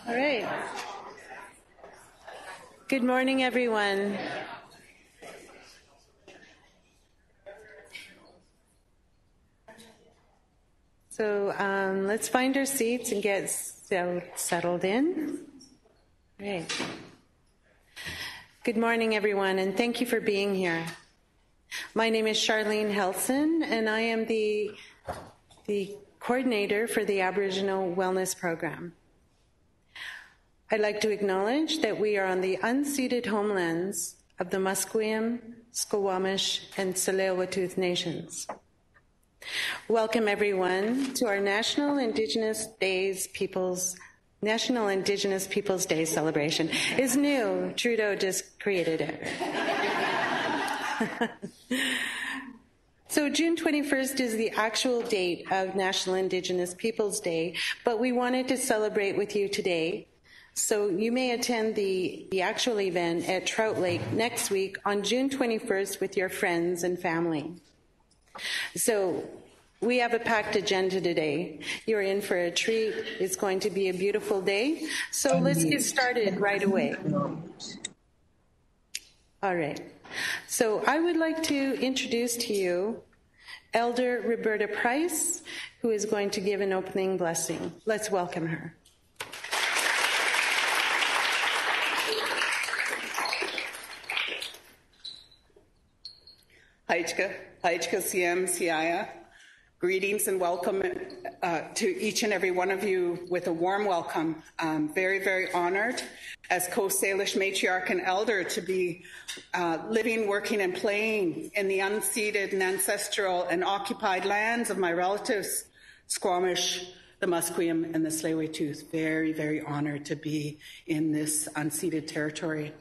All right. Good morning, everyone. So let's find our seats and get settled in. All right. Good morning, everyone, and thank you for being here. My name is Charlene Helson, and I am the coordinator for the Aboriginal Wellness Program. I'd like to acknowledge that we are on the unceded homelands of the Musqueam, Squamish, and Tsleil-Waututh nations. Welcome, everyone, to our National Indigenous Peoples Day celebration. It's new. Trudeau just created it. So June 21st is the actual date of National Indigenous Peoples Day, but we wanted to celebrate with you today. So you may attend the actual event at Trout Lake next week on June 21st with your friends and family. So we have a packed agenda today. You're in for a treat. It's going to be a beautiful day. So let's get started right away. All right. So I would like to introduce to you Elder Roberta Price, who is going to give an opening blessing. Let's welcome her. Haichka Siem Siaya. Greetings and welcome to each and every one of you with a warm welcome. I'm very, very honored as Coast Salish matriarch and elder to be living, working, and playing in the unceded and ancestral and occupied lands of my relatives, Squamish, the Musqueam, and the Tsleil-Waututh. Very, very honored to be in this unceded territory.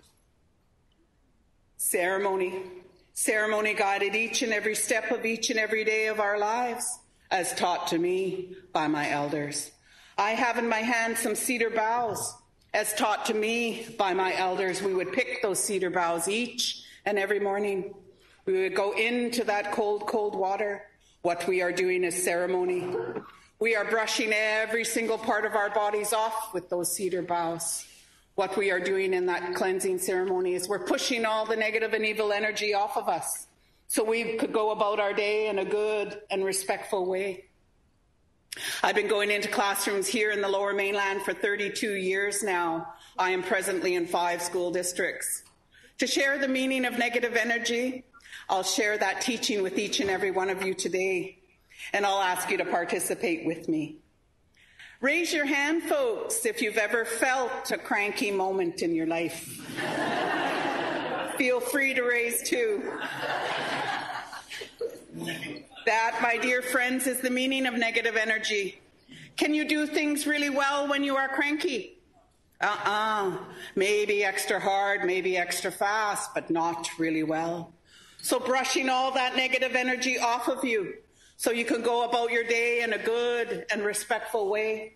Ceremony guided each and every step of each and every day of our lives, as taught to me by my elders. I have in my hand some cedar boughs, as taught to me by my elders. We would pick those cedar boughs each and every morning. We would go into that cold, cold water. What we are doing is ceremony. We are brushing every single part of our bodies off with those cedar boughs. What we are doing in that cleansing ceremony is we're pushing all the negative and evil energy off of us so we could go about our day in a good and respectful way. I've been going into classrooms here in the Lower Mainland for 32 years now. I am presently in 5 school districts. To share the meaning of negative energy, I'll share that teaching with each and every one of you today, and I'll ask you to participate with me. Raise your hand, folks, if you've ever felt a cranky moment in your life. Feel free to raise too. That, my dear friends, is the meaning of negative energy. Can you do things really well when you are cranky? Maybe extra hard, maybe extra fast, but not really well. So brushing all that negative energy off of you, so you can go about your day in a good and respectful way.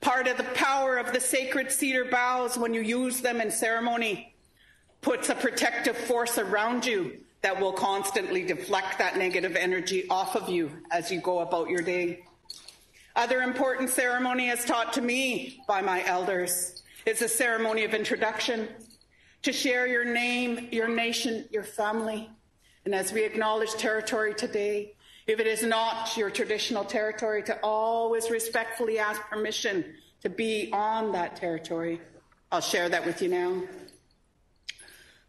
Part of the power of the sacred cedar boughs when you use them in ceremony puts a protective force around you that will constantly deflect that negative energy off of you as you go about your day. Other important ceremony as taught to me by my elders is a ceremony of introduction, to share your name, your nation, your family. And as we acknowledge territory today, if it is not your traditional territory, to always respectfully ask permission to be on that territory. I'll share that with you now.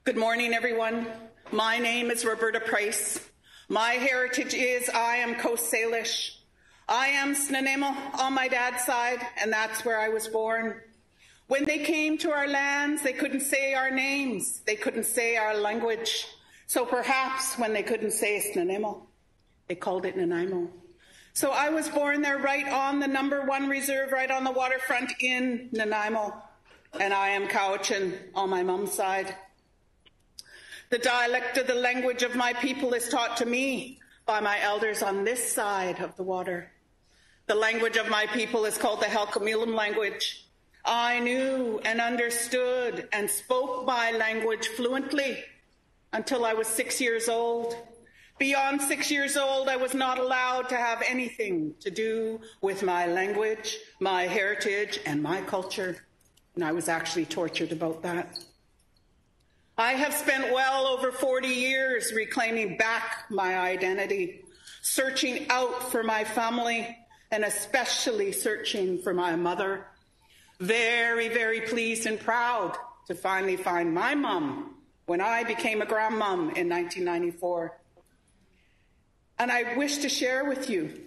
Good morning, everyone. My name is Roberta Price. My heritage is I am Coast Salish. I am Snuneymuxw on my dad's side, and that's where I was born. When they came to our lands, they couldn't say our names. They couldn't say our language. So perhaps when they couldn't say Snuneymuxw, they called it Nanaimo. So I was born there right on the #1 reserve, right on the waterfront in Nanaimo. And I am Cowichan on my mum's side. The dialect of the language of my people is taught to me by my elders on this side of the water. The language of my people is called the Halkomelem language. I knew and understood and spoke my language fluently until I was 6 years old. Beyond 6 years old, I was not allowed to have anything to do with my language, my heritage, and my culture. and I was actually tortured about that. I have spent well over 40 years reclaiming back my identity, searching out for my family, and especially searching for my mother. Very, very pleased and proud to finally find my mum when I became a grandmom in 1994. And I wish to share with you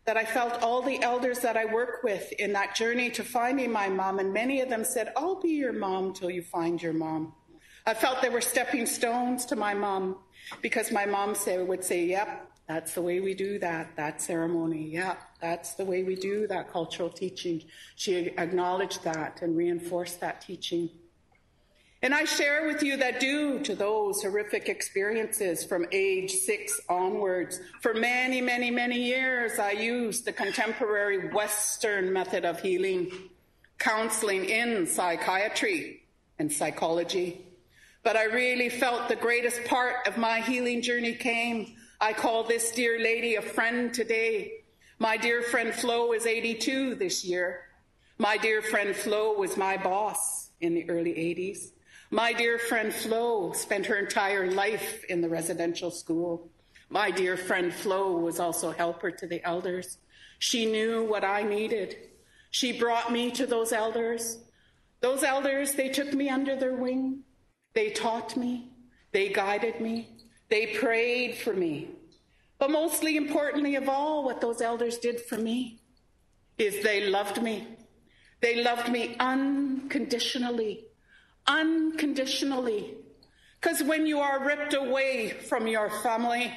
that I felt all the elders that I work with in that journey to finding my mom, and many of them said, I'll be your mom till you find your mom. I felt they were stepping stones to my mom, because my mom would say, yep, that's the way we do that ceremony. Yep, that's the way we do that cultural teaching. She acknowledged that and reinforced that teaching. And I share with you that due to those horrific experiences from age 6 onwards, for many, many, many years, I used the contemporary Western method of healing, counseling in psychiatry and psychology. But I really felt the greatest part of my healing journey came. I call this dear lady a friend today. My dear friend Flo is 82 this year. My dear friend Flo was my boss in the early 80s. My dear friend Flo spent her entire life in the residential school. My dear friend Flo was also a helper to the elders. She knew what I needed. She brought me to those elders. Those elders, they took me under their wing. They taught me. They guided me. They prayed for me. But mostly importantly of all, what those elders did for me is they loved me. They loved me unconditionally. Unconditionally. Because when you are ripped away from your family,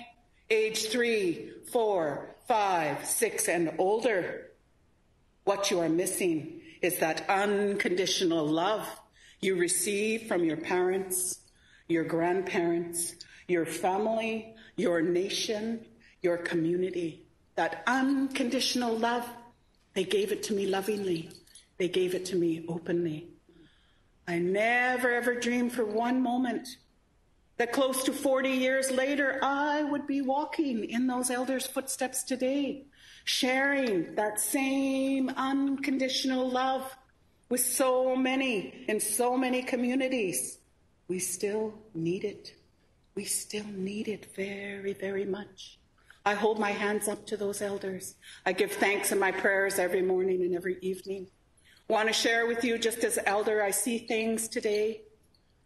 age 3, 4, 5, 6, and older, what you are missing is that unconditional love you receive from your parents, your grandparents, your family, your nation, your community. That unconditional love, they gave it to me lovingly. They gave it to me openly. I never ever dreamed for one moment that close to 40 years later, I would be walking in those elders' footsteps today, sharing that same unconditional love with so many in so many communities. We still need it. We still need it very, very much. I hold my hands up to those elders. I give thanks in my prayers every morning and every evening. Want to share with you, just as elder, I see things today.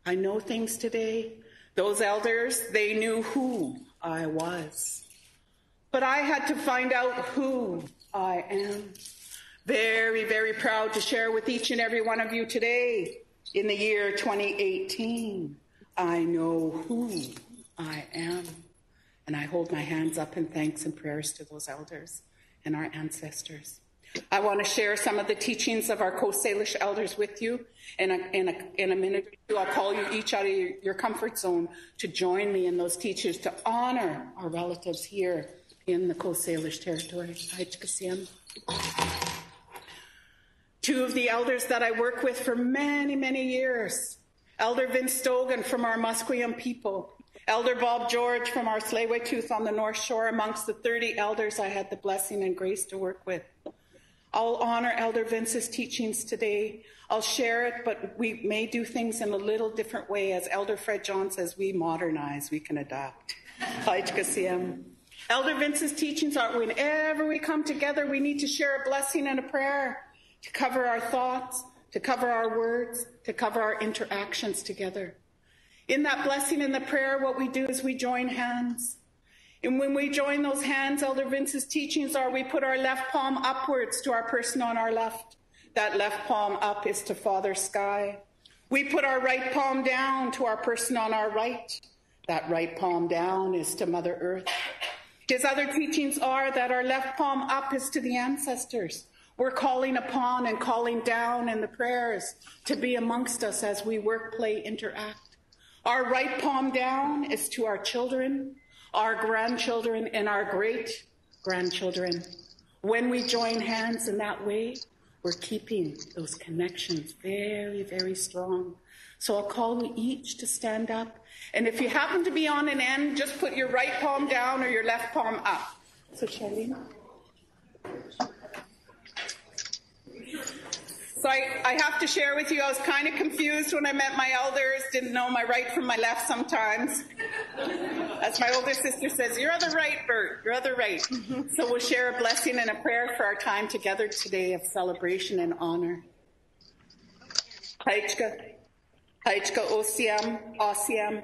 I know things today. Those elders, they knew who I was. But I had to find out who I am. Very, very proud to share with each and every one of you today, in the year 2018, I know who I am. And I hold my hands up in thanks and prayers to those elders and our ancestors. I want to share some of the teachings of our Coast Salish elders with you. In a minute or two, I'll call you each out of your comfort zone to join me in those teachings to honor our relatives here in the Coast Salish territory. Two of the elders that I work with for many, many years, Elder Vince Stogan from our Musqueam people, Elder Bob George from our Tsleil-Waututh on the North Shore, amongst the 30 elders I had the blessing and grace to work with. I'll honor Elder Vince's teachings today. I'll share it, but we may do things in a little different way. As Elder Fred John says, we modernize, we can adapt. Elder Vince's teachings are whenever we come together, we need to share a blessing and a prayer to cover our thoughts, to cover our words, to cover our interactions together. In that blessing and the prayer, what we do is we join hands. And when we join those hands, Elder Vince's teachings are we put our left palm upwards to our person on our left. That left palm up is to Father Sky. We put our right palm down to our person on our right. That right palm down is to Mother Earth. His other teachings are that our left palm up is to the ancestors. We're calling upon and calling down in the prayers to be amongst us as we work, play, interact. Our right palm down is to our children, our grandchildren, and our great-grandchildren. When we join hands in that way, we're keeping those connections very, very strong. So I'll call you each to stand up. And if you happen to be on an end, just put your right palm down or your left palm up. So Charlene. So I have to share with you, I was kind of confused when I met my elders, didn't know my right from my left sometimes. As my older sister says, you're on the right, Bert, you're on the right. So we'll share a blessing and a prayer for our time together today of celebration and honor. Haichka, Haichka Osiam, Osiam.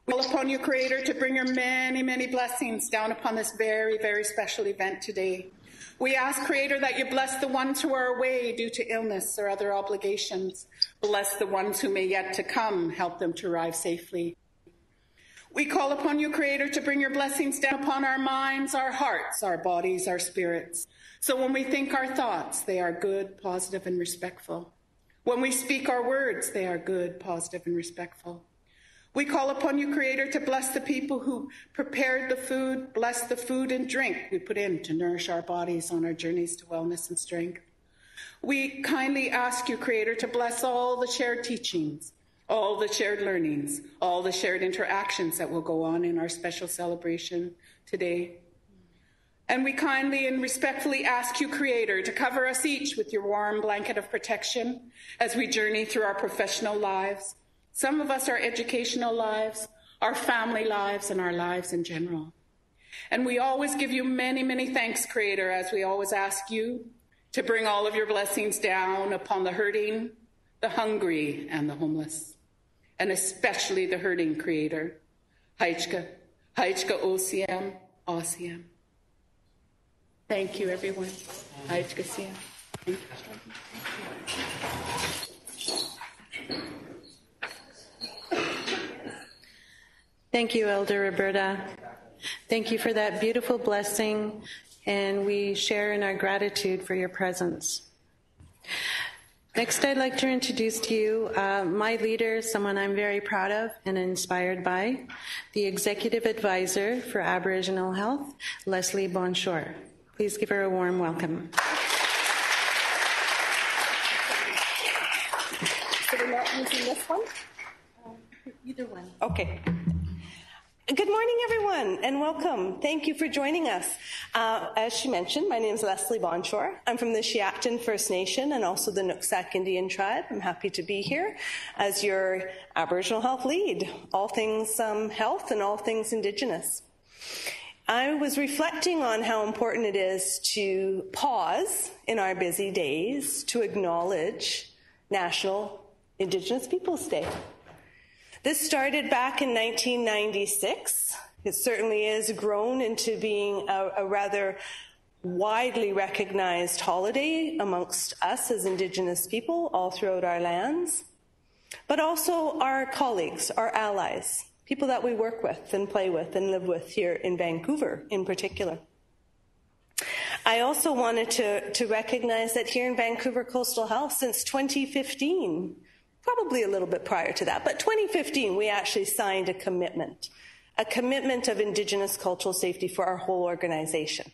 We call upon you, Creator, to bring your many, many blessings down upon this very, very special event today. We ask, Creator, that you bless the ones who are away due to illness or other obligations. Bless the ones who may yet to come. Help them to arrive safely. We call upon you, Creator, to bring your blessings down upon our minds, our hearts, our bodies, our spirits. So when we think our thoughts, they are good, positive, and respectful. When we speak our words, they are good, positive, and respectful. We call upon you, Creator, to bless the people who prepared the food, bless the food and drink we put in to nourish our bodies on our journeys to wellness and strength. We kindly ask you, Creator, to bless all the shared teachings, all the shared learnings, all the shared interactions that will go on in our special celebration today. And we kindly and respectfully ask you, Creator, to cover us each with your warm blanket of protection as we journey through our professional lives. Some of us our educational lives, our family lives, and our lives in general. And we always give you many, many thanks, Creator, as we always ask you to bring all of your blessings down upon the hurting, the hungry, and the homeless, and especially the hurting, Creator. Haichka, Haichka Osiam, Osiam. Thank you, everyone. Haichka Siam. Thank you. Thank you, Elder Roberta. Thank you for that beautiful blessing, and we share in our gratitude for your presence. Next, I'd like to introduce to you my leader, someone I'm very proud of and inspired by, the Executive Advisor for Aboriginal Health, Leslie Bonshore. Please give her a warm welcome. So we're not using this one? Either one. Okay. Good morning, everyone, and welcome. Thank you for joining us. As she mentioned, my name is Leslie Bonshore. I'm from the Shiaptan First Nation and also the Nooksack Indian tribe. I'm happy to be here as your Aboriginal Health lead, all things health and all things Indigenous. I was reflecting on how important it is to pause in our busy days to acknowledge National Indigenous Peoples Day. This started back in 1996. It certainly has grown into being a rather widely recognized holiday amongst us as Indigenous people all throughout our lands, but also our colleagues, our allies, people that we work with and play with and live with here in Vancouver in particular. I also wanted to recognize that here in Vancouver Coastal Health since 2015, probably a little bit prior to that, but 2015, we actually signed a commitment of Indigenous cultural safety for our whole organization.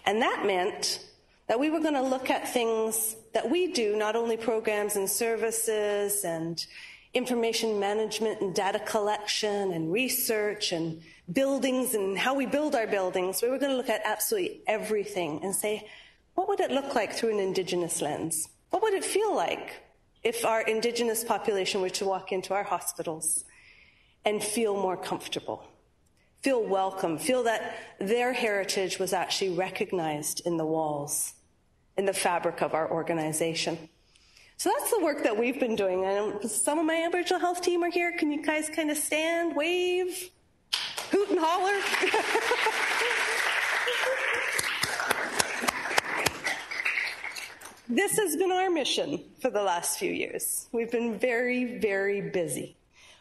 And that meant that we were going to look at things that we do, not only programs and services and information management and data collection and research and buildings and how we build our buildings. We were going to look at absolutely everything and say, what would it look like through an Indigenous lens? What would it feel like if our Indigenous population were to walk into our hospitals and feel more comfortable, feel welcome, feel that their heritage was actually recognized in the walls, in the fabric of our organization? So that's the work that we've been doing. And some of my Aboriginal Health team are here. Can you guys kind of stand, wave, hoot and holler? This has been our mission for the last few years. We've been very, very busy.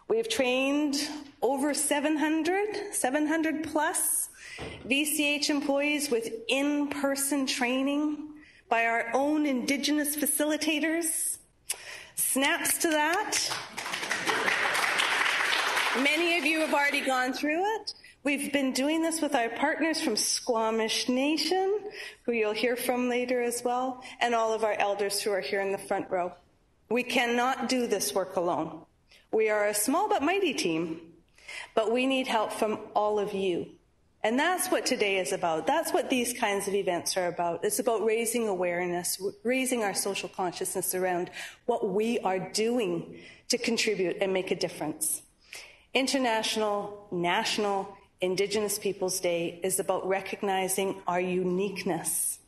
We've trained over 700 plus VCH employees with in-person training by our own Indigenous facilitators. Snaps to that. Many of you have already gone through it. We've been doing this with our partners from Squamish Nation, who you'll hear from later as well, and all of our elders who are here in the front row. We cannot do this work alone. We are a small but mighty team, but we need help from all of you. And that's what today is about. That's what these kinds of events are about. It's about raising awareness, raising our social consciousness around what we are doing to contribute and make a difference. International, National, Indigenous Peoples Day is about recognizing our uniqueness,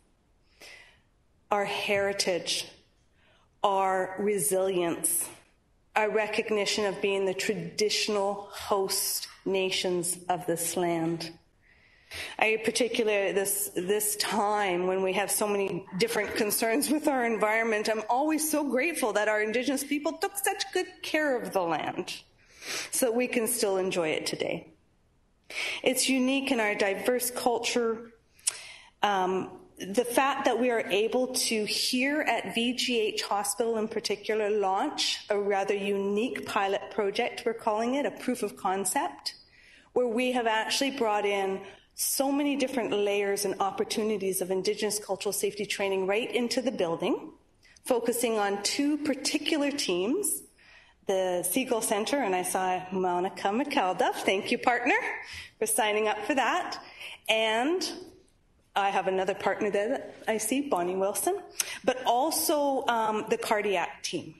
our heritage, our resilience, our recognition of being the traditional host nations of this land. Particularly this time when we have so many different concerns with our environment, I'm always so grateful that our Indigenous people took such good care of the land so that we can still enjoy it today. It's unique in our diverse culture. The fact that we are able to, here at VCH Hospital in particular, launch a rather unique pilot project, we're calling it a proof of concept, where we have actually brought in so many different layers and opportunities of Indigenous cultural safety training right into the building, focusing on two particular teams, the Seagull Center, and I saw Monica McAlduff, thank you, partner, for signing up for that, and I have another partner there that I see, Bonnie Wilson, but also the cardiac team.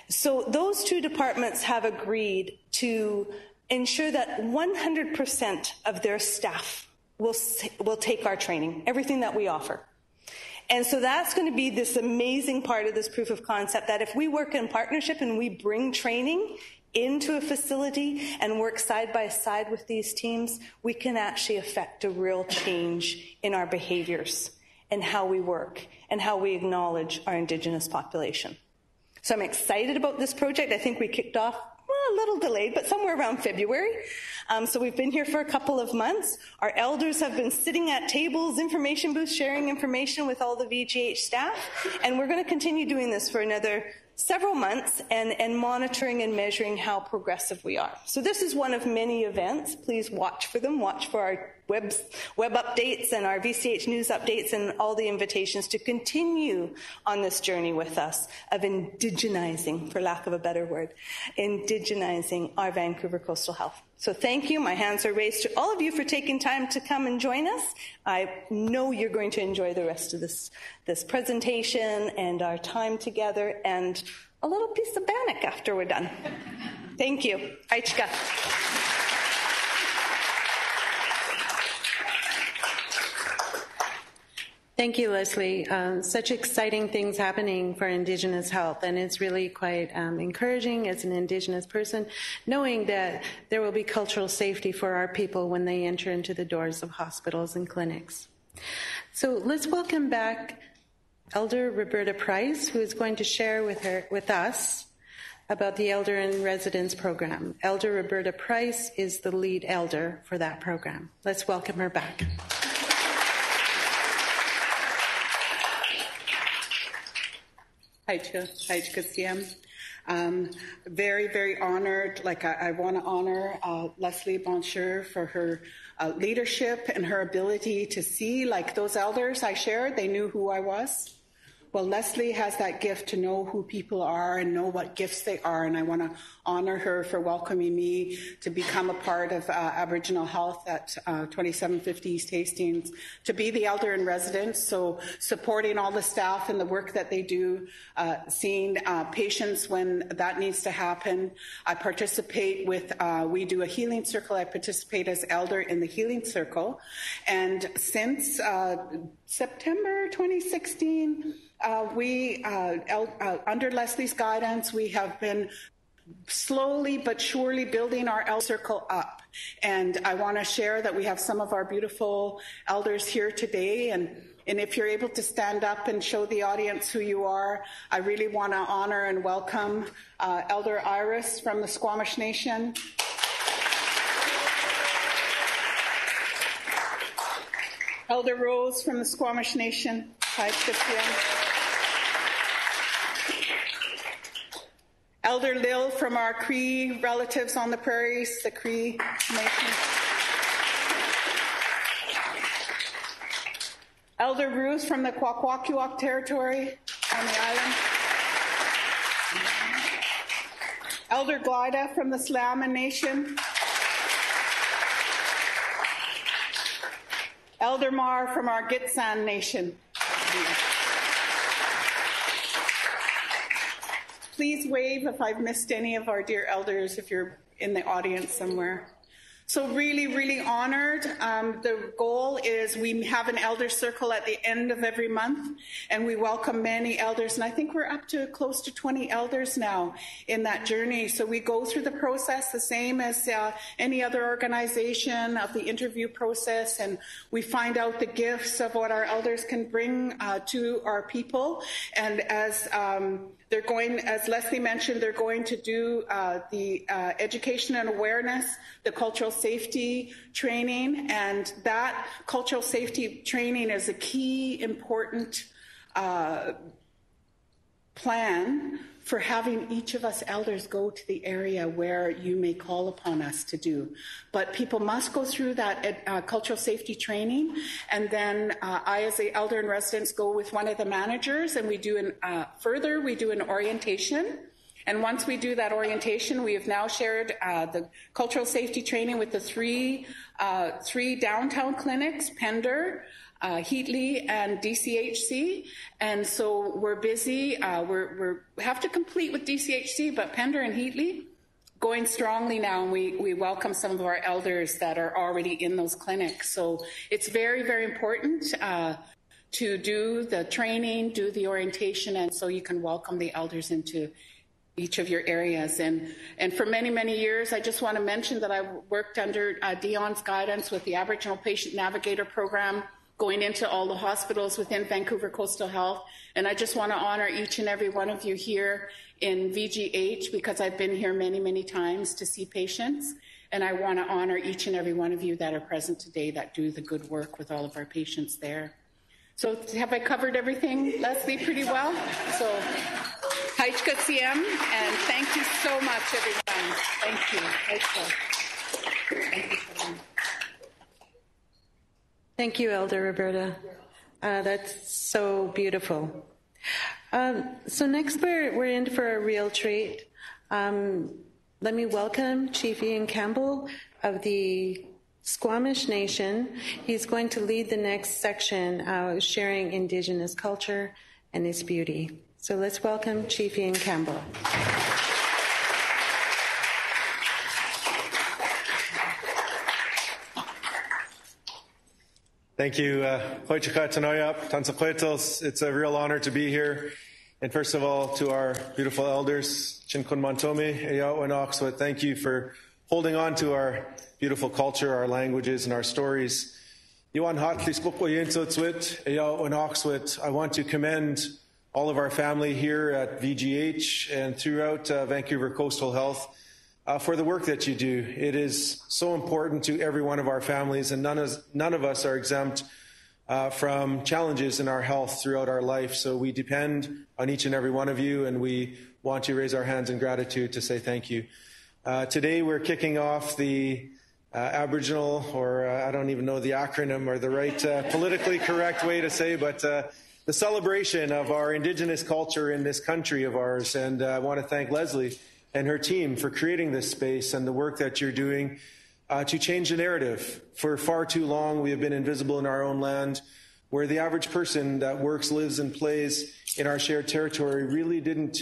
So those two departments have agreed to ensure that 100% of their staff will take our training, everything that we offer. And so that's going to be this amazing part of this proof of concept, that if we work in partnership and we bring training into a facility and work side by side with these teams, we can actually affect a real change in our behaviors and how we work and how we acknowledge our Indigenous population. So I'm excited about this project. I think we kicked off, well, a little delayed, but somewhere around February. So we've been here for a couple of months. Our elders have been sitting at tables, information booths, sharing information with all the VGH staff, and we're going to continue doing this for another several months and monitoring and measuring how progressive we are. So this is one of many events. Please watch for them. Watch for our web updates and our VCH news updates and all the invitations to continue on this journey with us of indigenizing, for lack of a better word, indigenizing our Vancouver Coastal Health. So thank you. My hands are raised to all of you for taking time to come and join us. I know you're going to enjoy the rest of this presentation and our time together and a little piece of bannock after we're done. Thank you. Aichka. Thank you, Leslie. Such exciting things happening for Indigenous health, and it's really quite encouraging as an Indigenous person, knowing that there will be cultural safety for our people when they enter into the doors of hospitals and clinics. So let's welcome back Elder Roberta Price, who is going to share with us about the Elder in Residence program. Elder Roberta Price is the lead elder for that program. Let's welcome her back. Hi, CM. Very, very honored. I want to honor Leslie Bonjour for her leadership and her ability to see, like those elders I shared, they knew who I was. Well, Leslie has that gift to know who people are and know what gifts they are, and I want to honor her for welcoming me to become a part of Aboriginal Health at 2750 East Hastings, to be the Elder in Residence, so supporting all the staff and the work that they do, seeing patients when that needs to happen. I participate with, we do a healing circle. I participate as Elder in the healing circle, and since September 2016, under Leslie's guidance, we have been slowly but surely building our Elder Circle up. And I want to share that we have some of our beautiful elders here today. And if you're able to stand up and show the audience who you are, I really want to honor and welcome Elder Iris from the Squamish Nation. Elder Rose from the Squamish Nation. Hi, Christian. Elder Lil from our Cree relatives on the prairies, the Cree Nation. Elder Ruth from the Kwakwaka'wakw territory on the island. Elder Glida from the Slaman Nation. Elder Mar from our Gitsan Nation. Please wave if I've missed any of our dear elders, if you're in the audience somewhere. So really, really honored. The goal is we have an elder circle at the end of every month, and we welcome many elders. And I think we're up to close to 20 elders now in that journey. So we go through the process the same as any other organization of the interview process, and we find out the gifts of what our elders can bring to our people. And as they're going, as Leslie mentioned, they're going to do the education and awareness, the cultural safety training, and that cultural safety training is a key important plan for having each of us elders go to the area where you may call upon us to do. But people must go through that cultural safety training, and then I, as the elder in residence, go with one of the managers, and we do we do an orientation. And once we do that orientation, we have now shared the cultural safety training with the three downtown clinics, Pender, Heatley, and DCHC, and so we're busy. We have to complete with DCHC, but Pender and Heatley going strongly now, and we welcome some of our elders that are already in those clinics. So it's very, very important to do the training, do the orientation, and so you can welcome the elders into each of your areas. And for many, many years, I just want to mention that I worked under Dion's guidance with the Aboriginal Patient Navigator Program, going into all the hospitals within Vancouver Coastal Health. And I just want to honor each and every one of you here in VGH, because I've been here many, many times to see patients. And I want to honor each and every one of you that are present today that do the good work with all of our patients there. So have I covered everything, Leslie, pretty well? So, Haichka CM, and thank you so much, everyone. Thank you. Thank you. Thank you, Elder Roberta. That's so beautiful. So next we're in for a real treat. Let me welcome Chief Ian Campbell of the Squamish Nation. He's going to lead the next section, sharing Indigenous culture and its beauty. So let's welcome Chief Ian Campbell. Thank you. It's a real honor to be here. And first of all, to our beautiful elders, thank you for holding on to our beautiful culture, our languages, and our stories. I want to commend all of our family here at VGH and throughout Vancouver Coastal Health for the work that you do. It is so important to every one of our families, and none of us are exempt from challenges in our health throughout our life. So we depend on each and every one of you, and we want to raise our hands in gratitude to say thank you. Today we're kicking off the Aboriginal, or I don't even know the acronym or the right politically correct way to say, but the celebration of our Indigenous culture in this country of ours. And I want to thank Leslie and her team for creating this space and the work that you're doing to change the narrative. For far too long, we have been invisible in our own land, where the average person that works, lives, and plays in our shared territory really didn't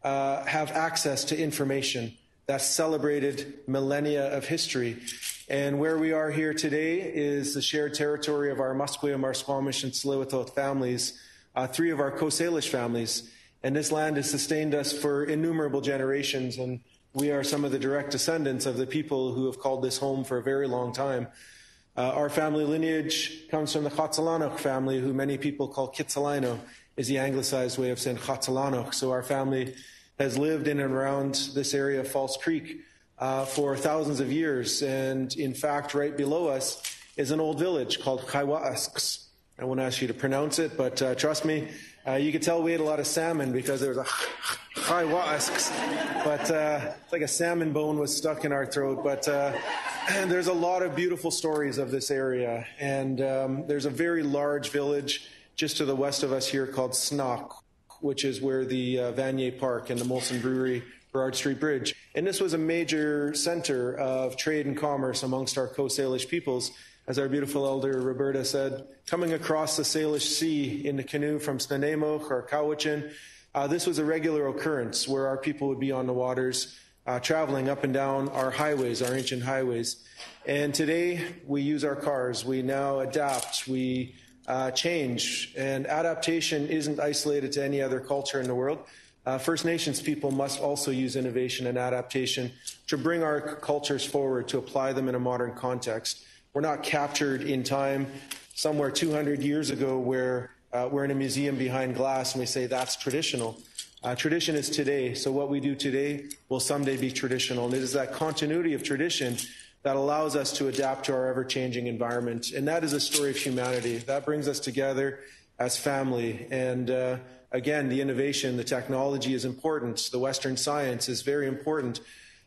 have access to information that celebrated millennia of history. And where we are here today is the shared territory of our Musqueam, our Squamish, and Tsleil-Waututh families, three of our Coast Salish families. And this land has sustained us for innumerable generations, and we are some of the direct descendants of the people who have called this home for a very long time. Our family lineage comes from the Chatsalanok family, who many people call Kitsilano, is the anglicized way of saying Chatsalanok. So our family has lived in and around this area of False Creek for thousands of years. And in fact, right below us is an old village called Kaiwaasks. I won't ask you to pronounce it, but trust me, you could tell we ate a lot of salmon because there was a Kaiwaasks. But it's like a salmon bone was stuck in our throat. But and there's a lot of beautiful stories of this area. And there's a very large village just to the west of us here called Snock, which is where the Vanier Park and the Molson Brewery, Burrard Street Bridge. And this was a major center of trade and commerce amongst our Coast Salish peoples as our beautiful elder Roberta said, coming across the Salish Sea in the canoe from Snuneymuxw or Cowichan. This was a regular occurrence where our people would be on the waters, traveling up and down our highways, our ancient highways. And today we use our cars. We now adapt. We change. And adaptation isn't isolated to any other culture in the world. First Nations people must also use innovation and adaptation to bring our cultures forward, to apply them in a modern context. We're not captured in time somewhere 200 years ago where we're in a museum behind glass and we say that's traditional. Tradition is today, so what we do today will someday be traditional. And it is that continuity of tradition that allows us to adapt to our ever-changing environment. And that is a story of humanity. That brings us together as family. And again, the innovation, the technology is important. The Western science is very important.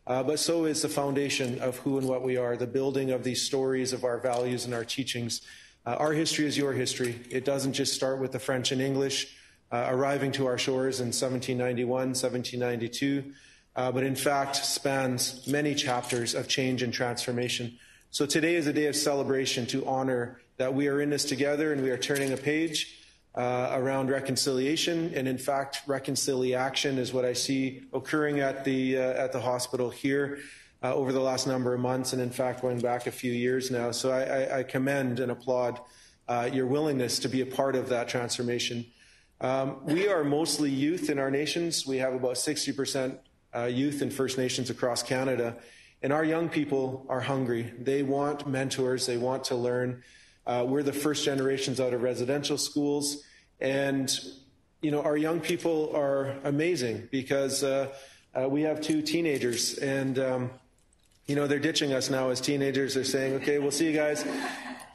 But so is the foundation of who and what we are, the building of these stories of our values and our teachings. Our history is your history. It doesn't just start with the French and English arriving to our shores in 1791, 1792, but in fact spans many chapters of change and transformation. So today is a day of celebration to honor that we are in this together and we are turning a page around reconciliation. And in fact, reconciliation is what I see occurring at the hospital here over the last number of months, and in fact going back a few years now. So I commend and applaud your willingness to be a part of that transformation. We are mostly youth in our nations. We have about 60% youth in First Nations across Canada. And our young people are hungry. They want mentors. They want to learn. We're the first generations out of residential schools. And, you know, our young people are amazing because we have 2 teenagers. And, you know, they're ditching us now as teenagers. They're saying, okay, we'll see you guys.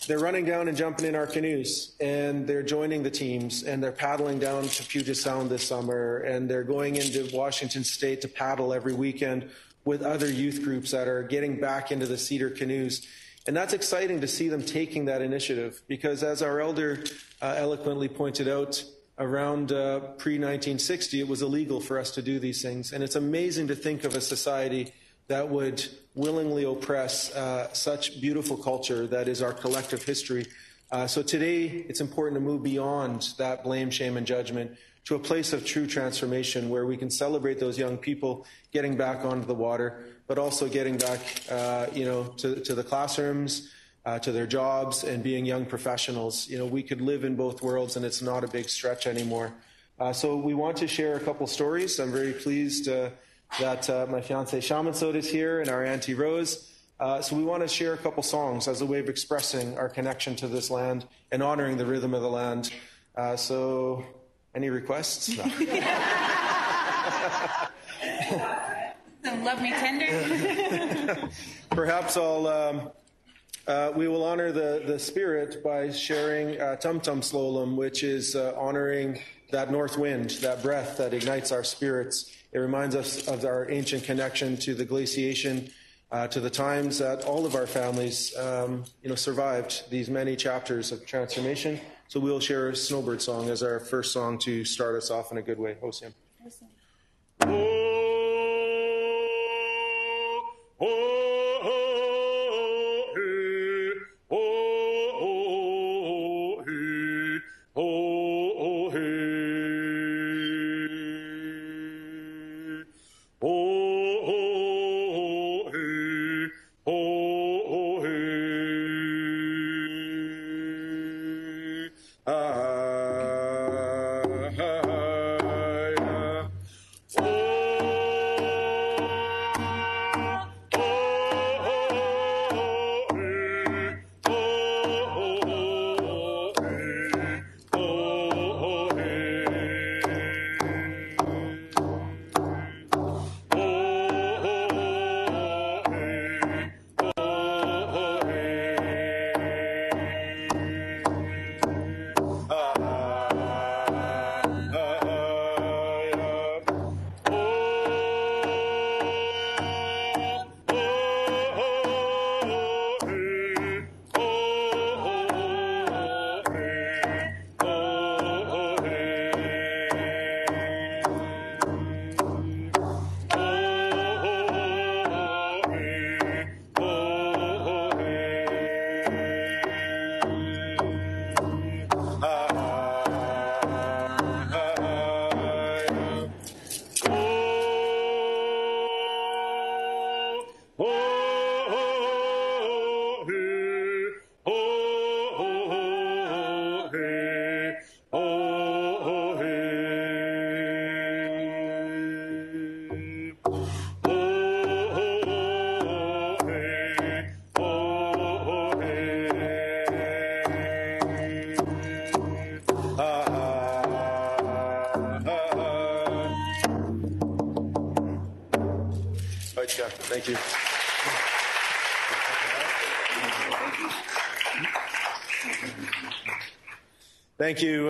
They're running down and jumping in our canoes, and they're joining the teams, and they're paddling down to Puget Sound this summer, and they're going into Washington State to paddle every weekend with other youth groups that are getting back into the cedar canoes. And that's exciting to see them taking that initiative, because as our elder eloquently pointed out, around pre-1960, it was illegal for us to do these things. And it's amazing to think of a society that would willingly oppress such beautiful culture that is our collective history. So today, it's important to move beyond that blame, shame, and judgment to a place of true transformation where we can celebrate those young people getting back onto the water, but also getting back to the classrooms, to their jobs, and being young professionals. You know, we could live in both worlds, and it's not a big stretch anymore. So we want to share a couple stories. I'm very pleased that my fiancée Shamansot is here and our Auntie Rose. So we want to share a couple songs as a way of expressing our connection to this land and honoring the rhythm of the land. So any requests? No. Love Me Tender. Perhaps we will honor the spirit by sharing Tum Tum Slolum, which is honoring that north wind, that breath that ignites our spirits. It reminds us of our ancient connection to the glaciation, to the times that all of our families, survived these many chapters of transformation. So we'll share a Snowbird song as our first song to start us off in a good way. Hosiam. Thank you. Thank you.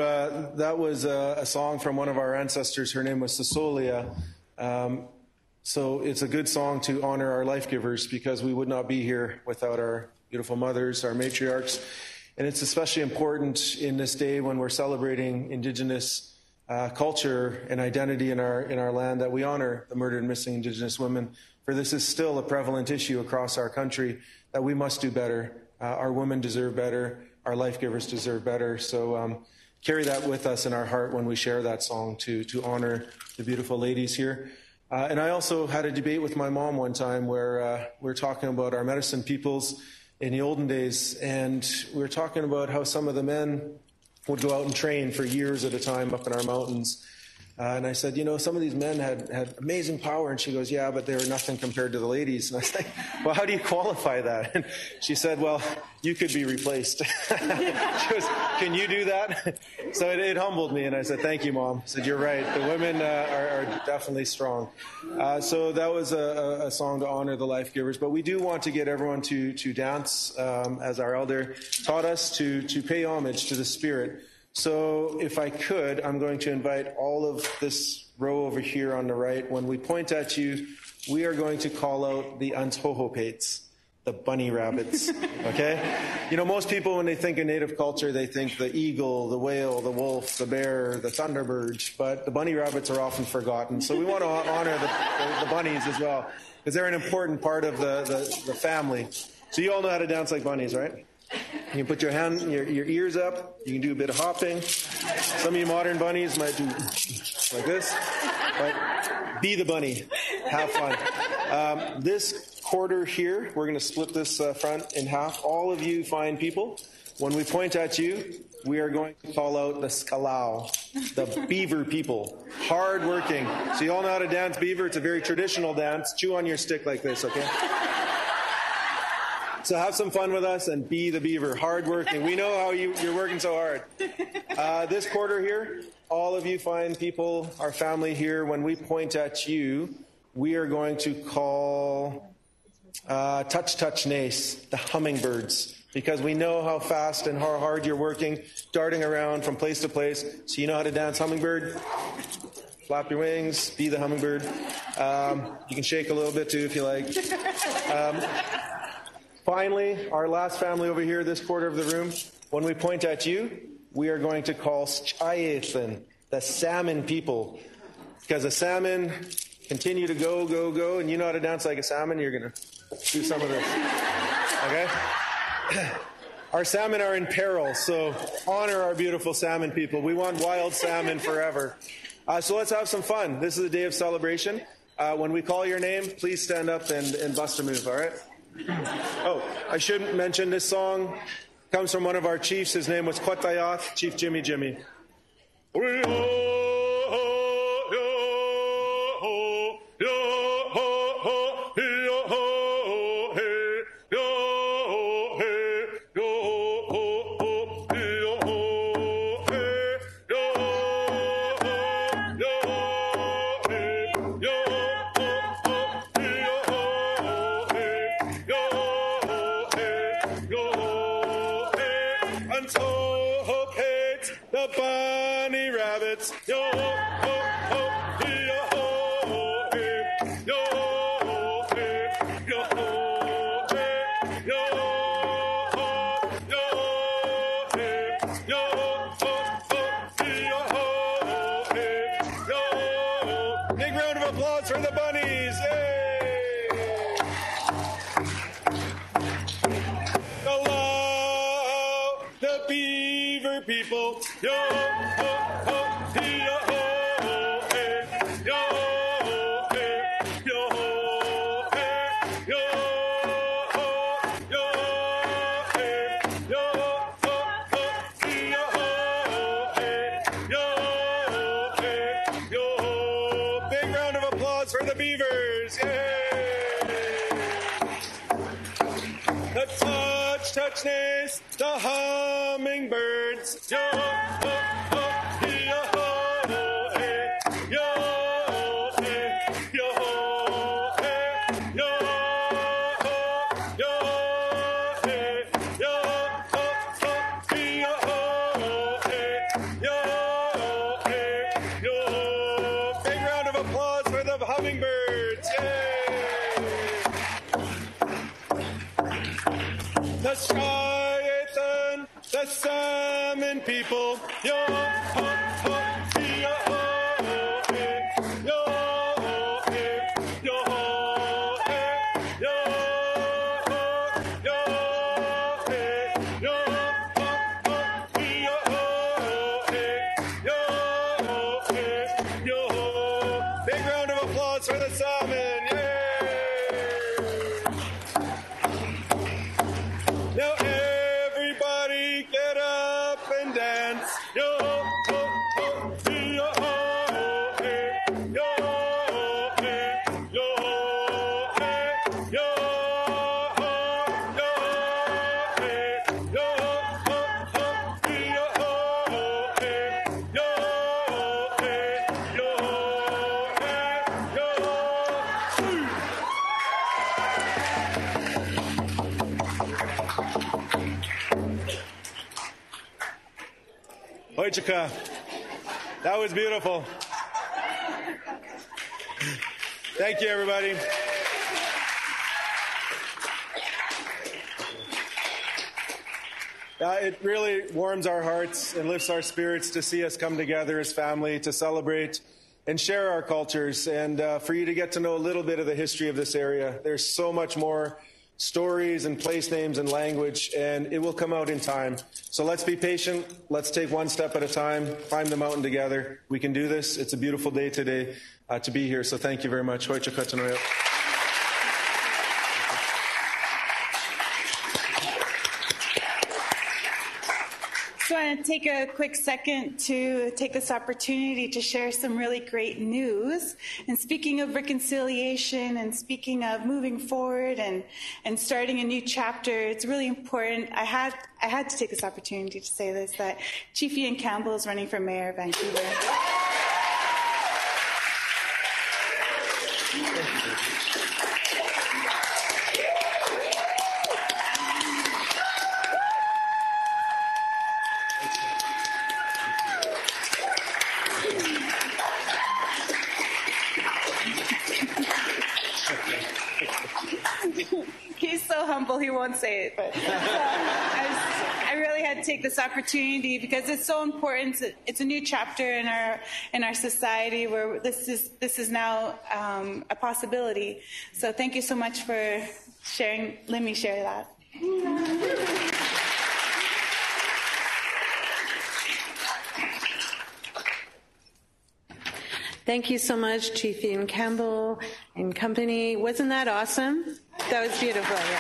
That was a song from one of our ancestors. Her name was Sasolia. So it's a good song to honor our life givers, because we would not be here without our beautiful mothers, our matriarchs. And it's especially important in this day when we're celebrating Indigenous culture and identity in our land, that we honor the murdered and missing Indigenous women. For this is still a prevalent issue across our country, that we must do better. Our women deserve better. Our life givers deserve better. So carry that with us in our heart when we share that song to honor the beautiful ladies here. And I also had a debate with my mom one time where we were talking about our medicine peoples in the olden days, and we were talking about how some of the men would go out and train for years at a time up in our mountains. And I said, some of these men had amazing power. And she goes, yeah, but they were nothing compared to the ladies. And I was like, well, how do you qualify that? And she said, well, you could be replaced. She goes, can you do that? So it humbled me. And I said, thank you, Mom. I said, you're right. The women are definitely strong. So that was a song to honor the life givers. But we do want to get everyone to dance, as our elder taught us, to pay homage to the spirit. So if I could, I'm going to invite all of this row over here on the right. When we point at you, we are going to call out the Anthohopates, the bunny rabbits, okay? Most people, when they think of Native culture, they think the eagle, the whale, the wolf, the bear, the thunderbird, but the bunny rabbits are often forgotten. So we want to honor the bunnies as well, because they're an important part of the family. So you all know how to dance like bunnies, right? You can put your ears up. You can do a bit of hopping. Some of you modern bunnies might do like this. But be the bunny. Have fun. This quarter here, we're going to split this front in half. All of you fine people, when we point at you, we are going to call out the Skalau, the beaver people. Hard-working. So you all know how to dance beaver. It's a very traditional dance. Chew on your stick like this, okay? So have some fun with us and be the beaver. Hard-working. We know how you're working so hard. This quarter here, all of you fine people, our family here, when we point at you, we are going to call Touch Touch Nace, the hummingbirds, because we know how fast and how hard you're working, darting around from place to place. So you know how to dance hummingbird? Flap your wings, be the hummingbird. You can shake a little bit too if you like. Finally, our last family over here, this quarter of the room, when we point at you, we are going to call Schayethan, the salmon people. Because a salmon continue to go, go, go, and you know how to dance like a salmon, you're going to do some of this. Okay? Our salmon are in peril, so honor our beautiful salmon people. We want wild salmon forever. So let's have some fun. This is a day of celebration. When we call your name, please stand up and bust a move, all right? Oh, I should mention this song comes from one of our chiefs. His name was Kwatayath, Chief Jimmy Jimmy. Yo! beavers. Yay! The touchness, the hummingbirds. Yo, ho, ho, yo, ho, hey. Yo, hey, yo, hey, yo, yo, hey, yo, ho, ho, yo, hey, yo, hey, yo. Big round of applause for the hummingbirds. Yay! The Skyathan, the salmon people, yo ho ho, yo ho hey, yo hey, yo hey, yo yo hey, yo ho hey, yo hey, yo. Big round of applause for the salmon, yay! Now everybody get up and dance. Yo ho ho, yo ho hey, yo hey, yo hey, yo ho, yo hey, yo ho ho, yo hey, yo hey, yo Hoi chika. That was beautiful. Thank you, everybody. It really warms our hearts and lifts our spirits to see us come together as family to celebrate and share our cultures, and for you to get to know a little bit of the history of this area. There's so much more stories and place names and language, and it will come out in time. So let's be patient. Let's take one step at a time, climb the mountain together. We can do this. It's a beautiful day today to be here. So thank you very much. Hoi chika tanoia. So I want to take a quick second to take this opportunity to share some really great news. And speaking of reconciliation and speaking of moving forward and starting a new chapter, it's really important. I had to take this opportunity to say this, that Chief Ian Campbell is running for Mayor of Vancouver. He's so humble he won't say it, but I really had to take this opportunity because it's so important. It's a new chapter in our society where this is now a possibility. So thank you so much for sharing. Let me share that. Thank you so much, Chief Ian Campbell and company. Wasn't that awesome? That was beautiful, yeah.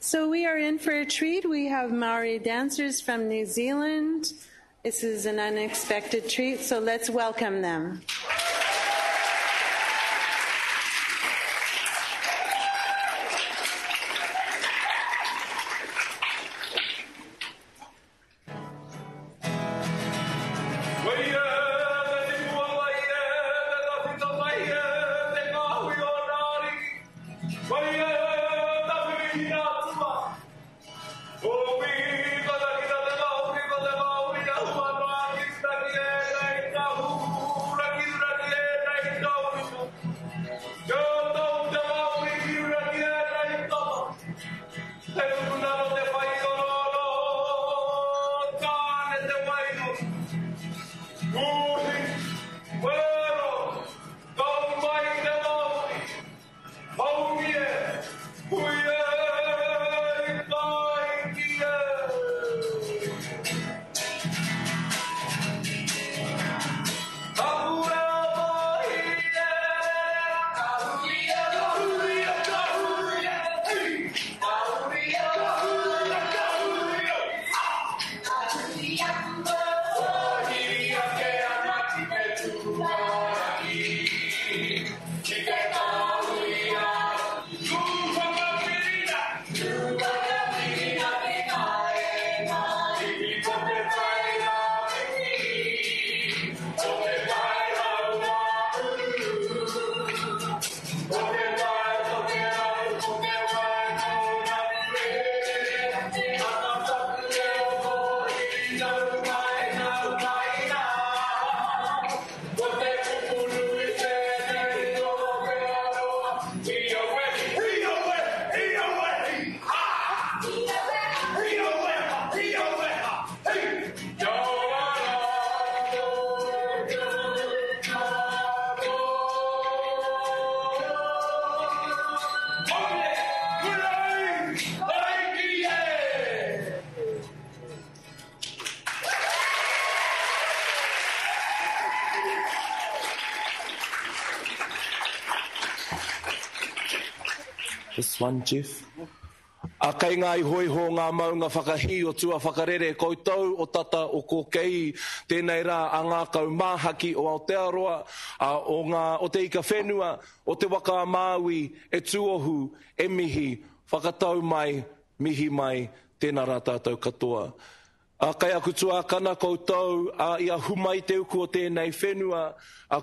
So we are in for a treat. We have Maori dancers from New Zealand. This is an unexpected treat, so let's welcome them. This one, Jeff. Kei ngā hoi ho ngā maunga whakahi o tua whakarere koutou o tata o ko kei tēnei rā a ngā kau māhaki o Aotearoa o te ika whenua o te waka Māui e tuohu e mihi whakatau mai mihi mai tēnā rā tātou katoa. Kei aku tuakana koutou ia humai te uku o tēnei whenua,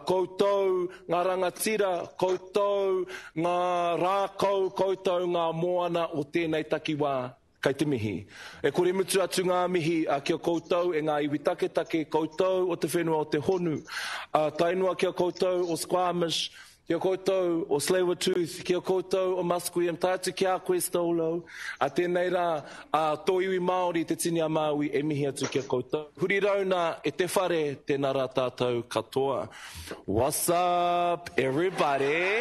koutou ngā rangatira, koutou ngā rākau, koutou ngā moana o tēnei takiwā kei te mihi. E kore mutu atu ngā mihi kia koutou e ngā iwi take koutou o te whenua o te honu, tainua kia koutou o Squamish, kia koutou o Tsleil-Waututh, kia koutou o Musqueam, tātu kia koe Stolo, tēnei rā, tō iwi Māori te tini a Māui e mihi atu kia koutou. Huri rauna e te whare, tēnā rā tātou katoa. What's up, everybody?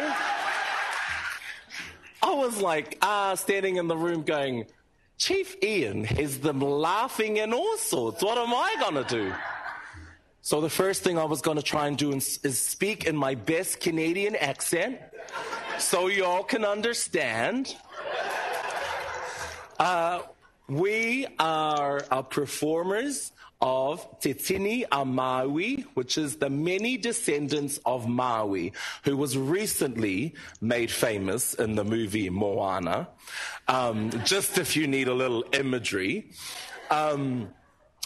I was like, standing in the room going, Chief Ian has them laughing and all sorts. What am I going to do? So the first thing I was going to try and do is speak in my best Canadian accent so y'all can understand. We are performers of Te Tini a Maui, which is the many descendants of Maui, who was recently made famous in the movie Moana, just if you need a little imagery.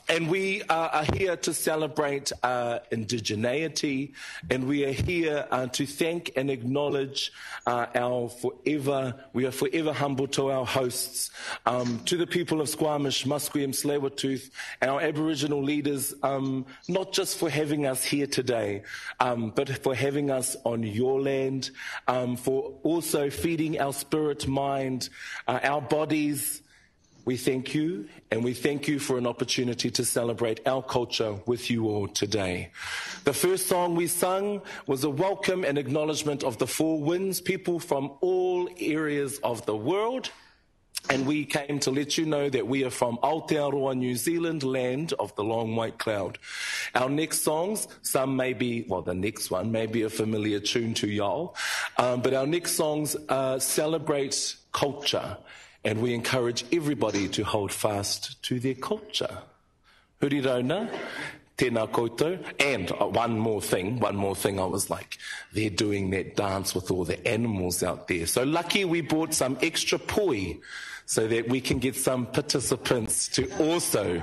And we are here to celebrate indigeneity, and we are here to thank and acknowledge we are forever humble to our hosts, to the people of Squamish, Musqueam, Tsleil-Waututh, our Aboriginal leaders, not just for having us here today, but for having us on your land, for also feeding our spirit, mind, our bodies. We thank you, and we thank you for an opportunity to celebrate our culture with you all today. The first song we sung was a welcome and acknowledgement of the Four Winds, people from all areas of the world. And we came to let you know that we are from Aotearoa, New Zealand, land of the long white cloud. Our next songs, the next one may be a familiar tune to y'all, but our next songs celebrate culture. And we encourage everybody to hold fast to their culture. Huri rauna, tēnā koutou. And one more thing, I was like, they're doing that dance with all the animals out there. So lucky we bought some extra poi so that we can get some participants to also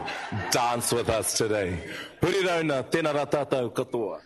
dance with us today. Huri rauna, tēnā rā tātou katoa.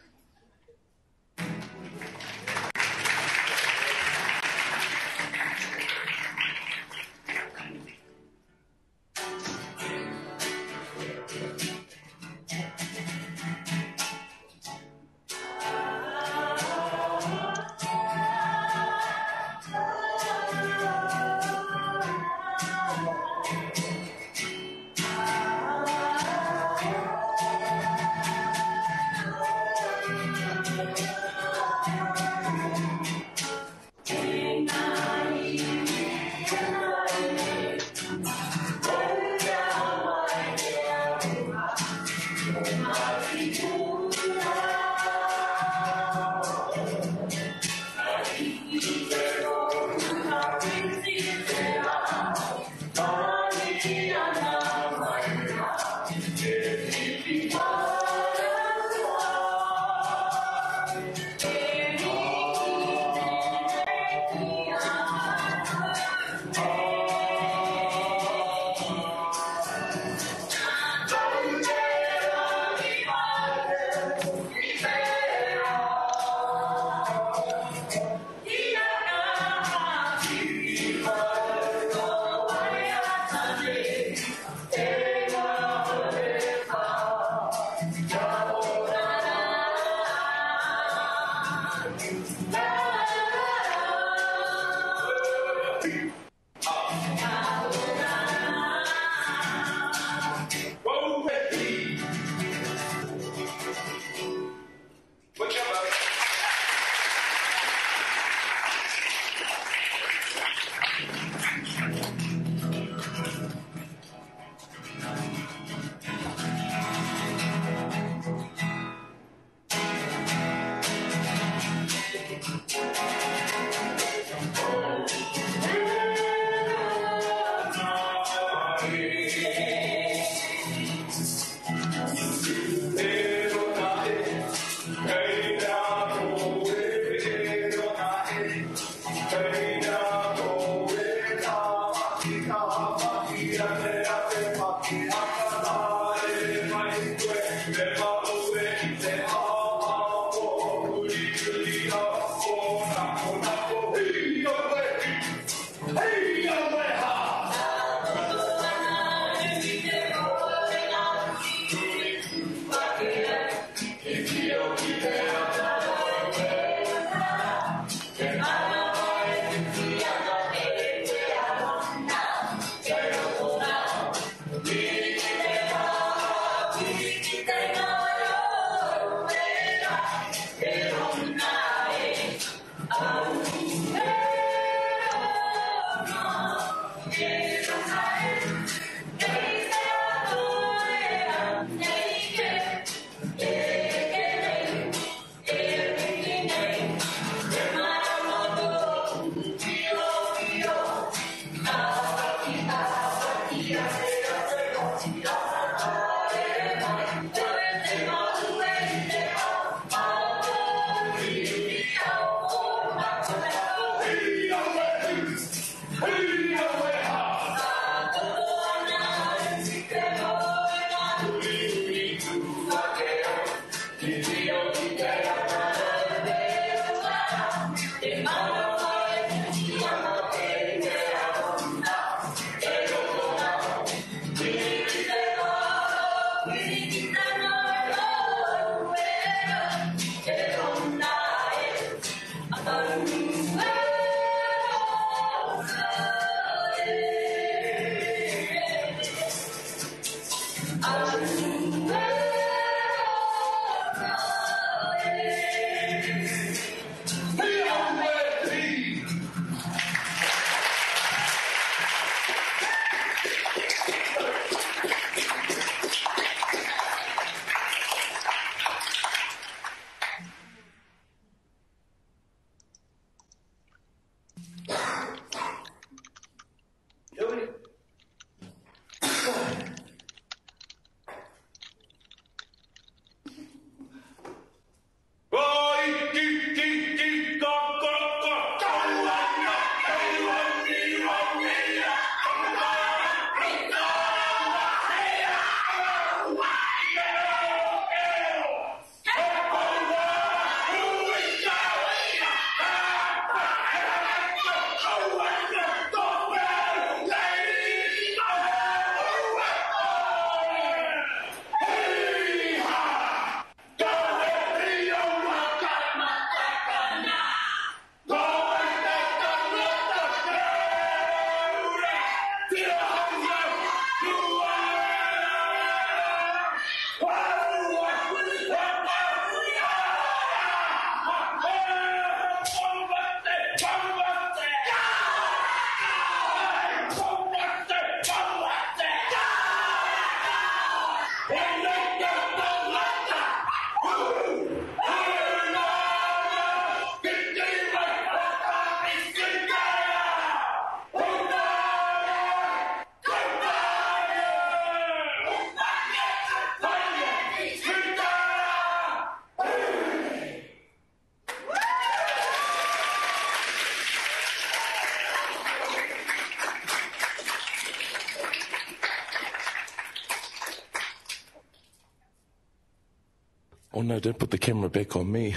Oh no, don't put the camera back on me.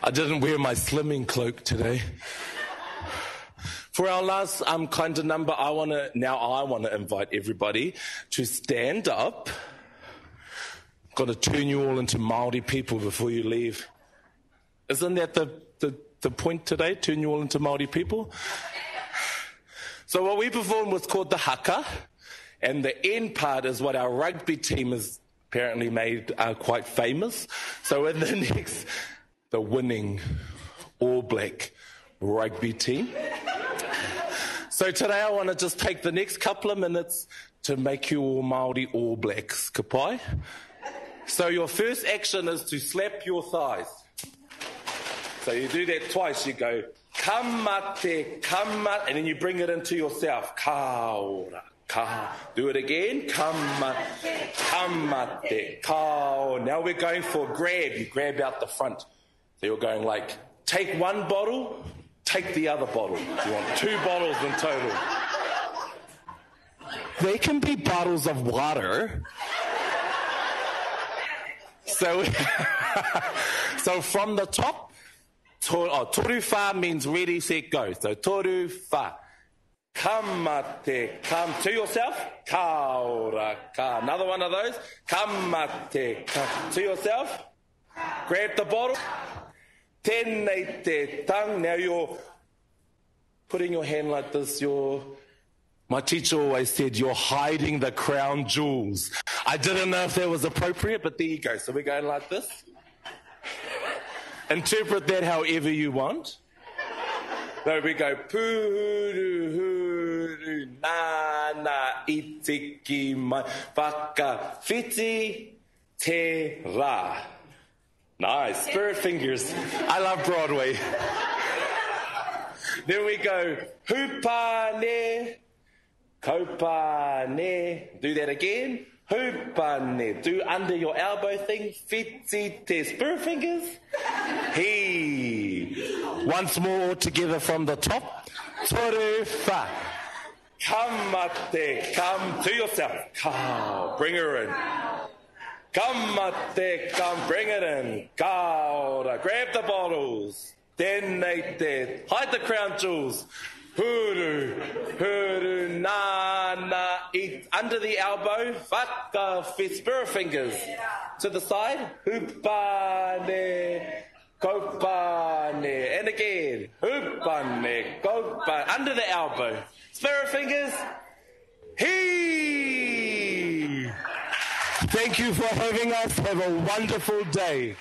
I didn't wear my slimming cloak today. For our last kind of number, I want to invite everybody to stand up. Got to turn you all into Māori people before you leave. Isn't that the point today? Turn you all into Māori people? So what we performed was called the haka, and the end part is what our rugby team has apparently made quite famous. So in the winning All Black rugby team. So today I want to just take the next couple of minutes to make you all Māori All Blacks, ka pai? So your first action is to slap your thighs. So you do that twice, you go, kamate, kamate, and then you bring it into yourself. Kaora, ka. Do it again. Kamate, kamate, ka. Now we're going for grab. You grab out the front. So you're going like, take one bottle, take the other bottle. You want 2 bottles in total. They can be bottles of water. So, so from the top, toru wha means ready, set, go. So toru wha. Kamate, come to yourself. Kaora, ka. Another one of those. Kamate, come to yourself. Grab the bottle. Tēnei te tang. Now you're putting your hand like this. My teacher always said, you're hiding the crown jewels. I didn't know if that was appropriate, but there you go. So we're going like this. Interpret that however you want. There we go. Puru, huru, nana, itiki, mai, whaka, whiti, te, ra. Nice. Spirit fingers. I love Broadway. Then we go. Hupane, kopane. Do that again. Hupane. Do under your elbow thing. Whiti, te. Spirit fingers. He. Once more all together from the top. Toru wha. Kamate. Come to yourself. Ka. Bring her in. Kamate. Come. Bring it in. Kaora. Grab the bottles. Tēnei te. Hide the crown jewels. Huru. Huru. Nana. Eat under the elbow. Whaka. Spirit fingers. To the side. Hupane. Kopane. And again. Hupane. Kopane. Under the elbow. Spirit fingers. He. Thank you for having us. Have a wonderful day.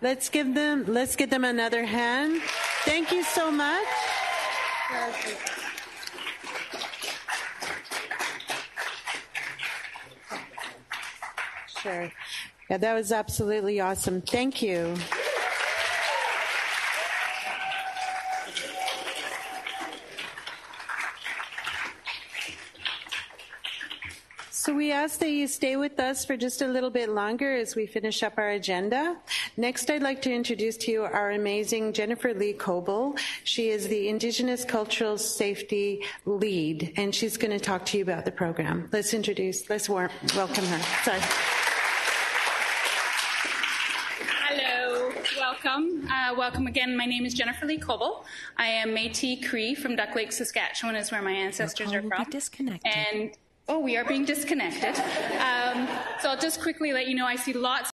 Let's give them another hand. Thank you so much. Sure. Yeah, that was absolutely awesome. Thank you. So we ask that you stay with us for just a little bit longer as we finish up our agenda. Next, I'd like to introduce to you our amazing Jennifer Lee Coble. She is the Indigenous Cultural Safety Lead, and she's going to talk to you about the program. Let's welcome her. Sorry. Hello, welcome. Welcome again. My name is Jennifer Lee Coble. I am Métis Cree from Duck Lake, Saskatchewan, is where my ancestors are from. Disconnected. And we are being disconnected. So I'll just quickly let you know I see lots